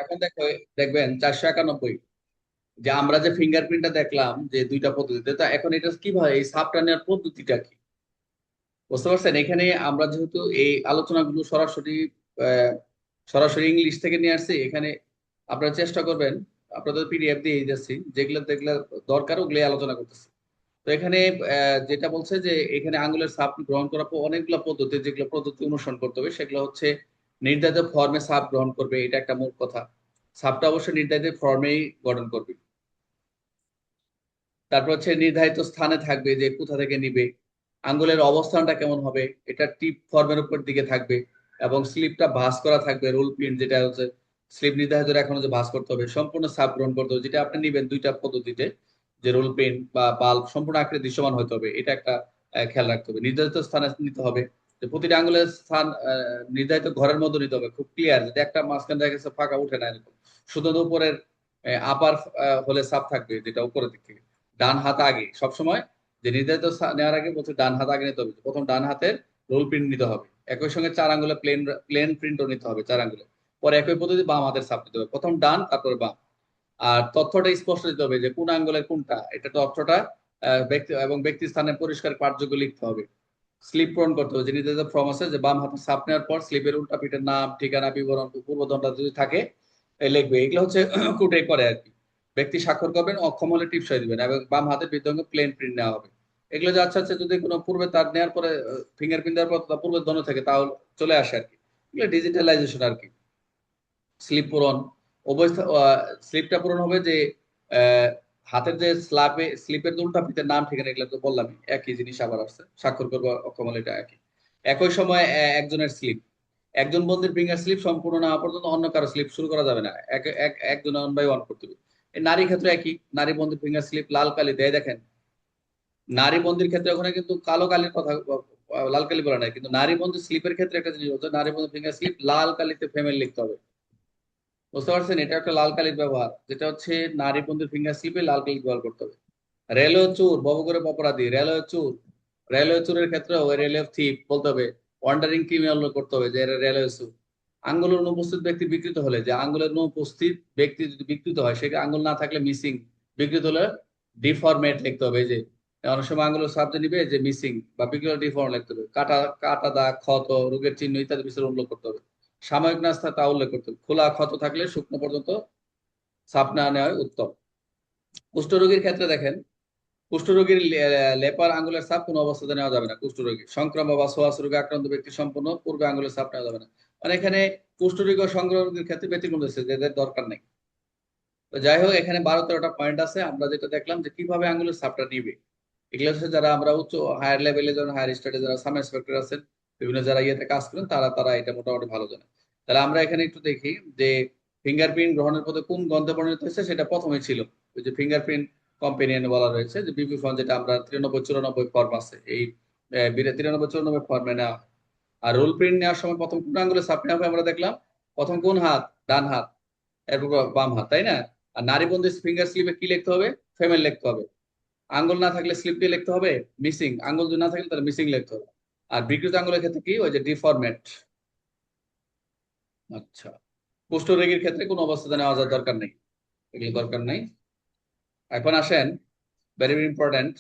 এখন দেখো, দেখবেন 491, যে আমরা যে ফিঙ্গারপ্রিন্টটা দেখলাম যে দুইটা পদ্ধতিতে, তা এখন এটা কিভাবে এই সাবটা নেওয়ার পদ্ধতিটা কি বুঝতে পারছেন? এখানে আমরা যেহেতু এই আলোচনাগুলো সরাসরি আহ, সরাসরি ইংলিশ থেকে নিয়ে আসছি, এখানে আপনারা চেষ্টা করবেন, আপনাদের পিডিএফ দিয়ে যাচ্ছি, যেগুলো যেগুলো দরকার ওগুলো আলোচনা করতেছি। তো এখানে যেটা বলছে যে এখানে আঙ্গুলের ছাপ গ্রহণ করার পর অনেকগুলো পদ্ধতি, যেগুলো পদ্ধতি অনুসরণ করতে হবে সেগুলো হচ্ছে নির্ধারিত ফর্মে ছাপ গ্রহণ করবে, এটা একটা মূল কথা। ছাপটা অবশ্যই নির্ধারিত ফর্মেই গঠন করবে। তারপর হচ্ছে নির্ধারিত স্থানে থাকবে, যে কোথা থেকে নিবে। আঙ্গুলের অবস্থানটা কেমন হবে, এটা টিপ ফর্মের উপর দিকে থাকবে। এবং স্লিপটা ভাঁজ করা থাকবে, রোল প্রিন্ট যেটা হচ্ছে স্লিপ নির্ধারিত এখন যে ভাঁজ করতে হবে, সম্পূর্ণ ছাপ গ্রহণ করতে হবে, যেটা আপনি নিবেন দুইটা পদ্ধতিতে, যে রোল প্রিন্ট বা বাল্ব সম্পূর্ণ আকারে দৃশ্যমান হতে হবে, এটা একটা খেয়াল রাখতে হবে। নির্ধারিত স্থানে নিতে হবে, যে প্রতিটা আঙ্গুলের স্থান নির্ধারিত ঘরের মধ্যে নিতে হবে, খুব ক্লিয়ার, যাতে একটা মাঝখান দেখা গেছে ফাঁকা উঠে না এরকম। শুধু উপরের আপার হলে ছাপ থাকবে, যেটা উপরের দিক থেকে। ডান হাত আগে সবসময়, যে নির্ধারিত নেওয়ার আগে বলছে ডান হাত আগে নিতে হবে, প্রথম ডান হাতের রোল প্রিন্ট নিতে হবে। একই সঙ্গে চার আঙ্গুলে প্লেন প্লেন প্রিন্টও নিতে হবে, চার আঙ্গুলে। পরে একই পদ্ধতি বাম হাতের ছাপ নিতে হবে, প্রথম ডান তারপরে বাম। আর তথ্যটা স্পষ্ট দিতে হবে, যে কোন আঙ্গুলের কোনটা, এটা তথ্যটা ব্যক্তি এবং ব্যক্তি স্থানে পরিষ্কার পাঠযোগ্য লিখতে হবে। স্লিপ পূরণ করতে হবে, যে নির্ধারিত ফর্ম আছে, যে বাম হাতে ছাপ নেওয়ার পর স্লিপের উল্টা পিঠের নাম, ঠিকানা, বিবরণ, পূর্বদণ্ডটা যদি থাকে লিখবে। এগুলো হচ্ছে কুটে করে আর কি। ব্যক্তি স্বাক্ষর করবেন, অক্ষম হলে টিপসই দিবেন, এবং বাম হাতে বৃদ্ধঙ্গ প্লেন প্রিন্ট নেওয়া হবে। এগুলো যে আচ্ছা আচ্ছা, যদি কোনো পূর্বে তার নেওয়ার পরে ফিঙ্গারপ্রিন্ট দেওয়ার পর পূর্বের দণ্ড থেকে, তাহলে চলে আসে আর কি। এগুলো ডিজিটালাইজেশন আর কি। স্লিপ পূরণ, অবস্থা, স্লিপটা পূরণ হবে যে আহ, হাতের যে স্লিপের যে উল্টা ফিতের নাম, ঠিকানা, এগুলো তো বললাম, একই জিনিস আবার আসছে, স্বাক্ষর করবো অক্ষম হলে এটা একই। একই সময় একজনের স্লিপ, একজন বন্দির ফিঙ্গার স্লিপ সম্পূর্ণ না হওয়া পর্যন্ত অন্য কারো স্লিপ শুরু করা যাবে না, একজন ওয়ান বাই ওয়ান করতে হবে। এই নারী ক্ষেত্রে একই, নারী বন্দির ফিঙ্গার স্লিপ লাল কালি দেয় দেখেন। নারী বন্দির ক্ষেত্রে ওখানে কিন্তু কালো কালির কথা, লাল কালি বলা নাই, কিন্তু নারী বন্দির স্লিপের ক্ষেত্রে একটা জিনিস হচ্ছে, নারী বন্দির ফিঙ্গার স্লিপ লাল কালিতে ফেমেল লিখতে হবে। বুঝতে পারছেন? এটা একটা লাল কালির ব্যবহার, যেটা হচ্ছে নারী বন্ধুর ফিঙ্গার স্লিপে লাল কালি ব্যবহার করতে হবে। রেলওয়ে চোর, ববগরে অপরাধী, রেলওয়ে চোর, রেলওয়ে চোরের ক্ষেত্রে ওই রেলওয়ে থিপ বলতে হবে। ওয়ান্ডারিং ক্রিমিনাল করতে হবে, যে রেলওয়ে চোর। আঙ্গুলের অনুপস্থিত ব্যক্তি বিকৃত হলে, যে আঙ্গুলের অনুপস্থিত ব্যক্তি যদি বিকৃত হয়, সেটা আঙ্গুল না থাকলে মিসিং, বিকৃত হলে ডিফরমেট লিখতে হবে। এই যে অনেক সময় আঙ্গুলের সাবজেক্ট নিবে, যে মিসিং বা বিকৃত, ডিফর্ম লিখতে হবে। কাটা, কাটা দাগ, ক্ষত, রোগের চিহ্ন ইত্যাদি বিষয়ে উল্লেখ করতে হবে। সাময়িক নাস্তা তা উল্লেখ করতে হবে। খোলা ক্ষত থাকলে শুকনো পর্যন্ত ছাপ না নেওয়া উত্তম। কুষ্ঠরোগীর ক্ষেত্রে দেখেন, কুষ্ঠরোগীর লেপার আঙ্গুলের ছাপ কোনো অবস্থাতে নেওয়া যাবে না। কুষ্ঠরোগী, সংক্রমণ বা সোয়াশ রোগে আক্রান্ত ব্যক্তি সম্পূর্ণ পূর্বে আঙ্গুলের ছাপ নেওয়া যাবে না। মানে এখানে কুষ্ঠরোগী ও সংক্রমণের ক্ষেত্রে ব্যতিক্রম দিচ্ছে, যেদের দরকার নেই। তো যাই হোক, এখানে 12-13টা পয়েন্ট আছে। আমরা যেটা দেখলাম যে কিভাবে আঙ্গুলের ছাপটা নিবে, এগুলো হচ্ছে যারা আমরা উচ্চ হায়ার লেভেলে, যেমন হায়ার স্টাডি যারা সাব ইন্সপেক্টর আছেন, বিভিন্ন যারা ইয়েতে কাজ করেন, তারা তারা এটা মোটামুটি ভালো জানে। তাহলে আমরা এখানে একটু দেখি যে ফিঙ্গারপ্রিন্ট গ্রহণের পথে কোন গ্রন্থে পরিণত হয়েছে, সেটা প্রথমে ছিল ওই যে ফিঙ্গারপ্রিন্ট কম্পেনিয়ন বলা রয়েছে, যে বিপি ফর্ম, যেটা আমরা 93-94 ফর্ম আছে, এই 93-94 ফর্মে নেওয়া হয়। আর রোল প্রিন্ট নেওয়ার সময় প্রথম কোন আঙ্গুলে ছাপ নেওয়া হবে আমরা দেখলাম, প্রথম কোন হাত, ডান হাত, এরপর বাম হাত, তাই না? আর নারী বন্ধু ফিঙ্গার স্লিপে কি লিখতে হবে, ফেমেল লিখতে হবে। আঙ্গুল না থাকলে স্লিপ দিয়ে লিখতে হবে মিসিং, আঙ্গুল যদি না থাকলে তাহলে মিসিং লিখতে হবে। আর বিকৃত আঙ্গুলের ক্ষেত্রে কি, ওই যে ডিফরমেট। আচ্ছা, কুষ্ঠরোগীর ক্ষেত্রে কোনো অবস্থাতে নেওয়া যাওয়ার দরকার নেই, এগুলো দরকার নেই। এখন আসেন, ভেরি ইম্পর্টেন্ট,